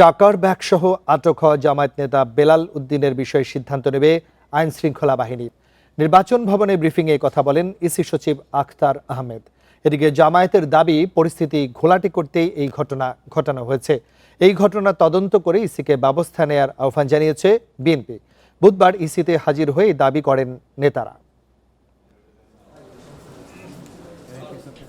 টাকার ব্যাগসহ আটক হওয়া জামায়াত নেতা বেলাল উদ্দিনের বিষয়ে সিদ্ধান্ত নেবে আইন শৃঙ্খলা বাহিনী। নির্বাচন ভবনে ব্রিফিংয়ে কথা বলেন ইসি সচিব আখতার আহমেদ। এদিকে জামায়াতের দাবি পরিস্থিতি ঘোলাটে করতেই এই ঘটনা ঘটানো হয়েছে। এই ঘটনা তদন্ত করে ইসিকে ব্যবস্থা নেয়ার আহ্বান জানিয়েছে বিএনপি। বুধবার ইসিতে হাজির হয়ে দাবি করেন নেতারা।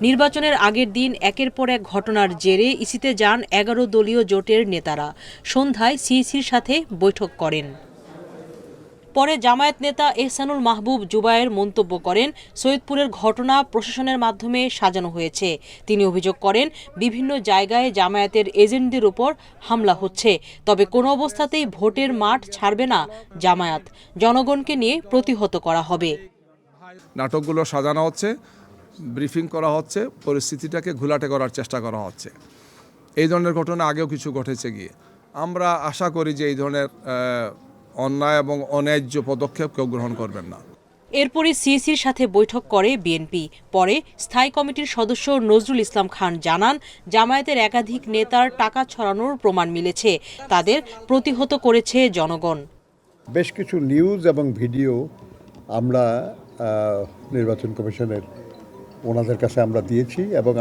নির্বাচনের আগের দিন একের পর এক ঘটনার জেরে ইসিতে যান ১১ দলীয় জোটের নেতারা। সন্ধ্যায় সিইসির সাথে বৈঠক করেন। পরে জামায়াত নেতা এহসানুল মাহবুব জুবায়ের মন্তব্য করেন, সৈয়দপুরের ঘটনা প্রশাসনের মাধ্যমে সাজানো হয়েছে। তিনি অভিযোগ করেন, বিভিন্ন জায়গায় জামায়াতের এজেন্টদের উপর হামলা হচ্ছে। তবে কোনো অবস্থাতেই ভোটের মাঠ ছাড়বে না জামায়াত। জনগণকে নিয়ে প্রতিহত করা হবে। নাটকগুলো সাজানো হচ্ছে, ব্রিফিং করা হচ্ছে, পরিস্থিতিটাকে ঘোলাটে করার চেষ্টা করা হচ্ছে। এই ধরনের ঘটনা আগেও কিছু ঘটেছে গিয়ে। আমরা আশা করি যে এই ধরনের অন্যায় এবং অন্যায্য পদক্ষেপ কেউ গ্রহণ করবেন না। এরপরই সিইসির সাথে বৈঠক করে বিএনপি। পরে স্থায়ী কমিটির সদস্য নজরুল ইসলাম খান জানান, জামায়াতের একাধিক নেতার টাকা ছড়ানোর প্রমাণ মিলেছে। তাদের প্রতিহত করেছে জনগণ। বেশ কিছু নিউজ এবং ভিডিও আমরা নির্বাচন কমিশনের ওনাদের কাছে আমরা দিয়েছি এবং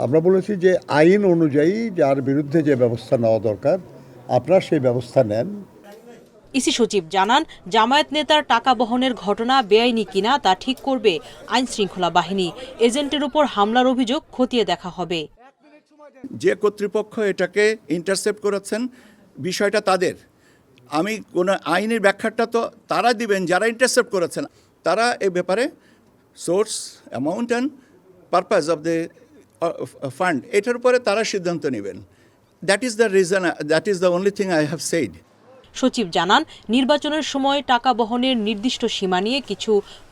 আমরা বলেছি যে আইন অনুযায়ী যার বিরুদ্ধে যে ব্যবস্থা নেওয়া দরকার আপনারা সেই ব্যবস্থা নেন। ইসি সচিব জানান, জামায়াত নেতার টাকা বহনের ঘটনা বেআইনি কিনা তা ঠিক করবে আইন শৃঙ্খলা বাহিনী। এজেন্টের উপর হামলার অভিযোগ খতিয়ে দেখা হবে। যে কর্তৃপক্ষ এটাকে ইন্টারসেপ্ট করেছেন বিষয়টা তাদের। আমি কোনো আইনের ব্যাখ্যাটা তো তারা দিবেন যারা ইন্টারসেপ্ট করেছেন। তারা এই ব্যাপারে source, amount and purpose of the fund এটার উপরে তারা সিদ্ধান্ত নেবেন। That is the reason, that is the only thing I have said. সচিব জানান, নির্বাচনের সময় টাকা বহনের নির্দিষ্ট সীমা নিয়ে কিছু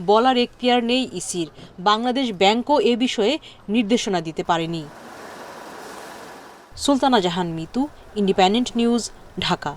বলার এখতিয়ার নেই ইসির। বাংলাদেশ ব্যাংকও এ বিষয়ে নির্দেশনা দিতে পারেনি। সুলতানা জাহান মিতু, ইন্ডিপেন্ডেন্ট নিউজ, ঢাকা।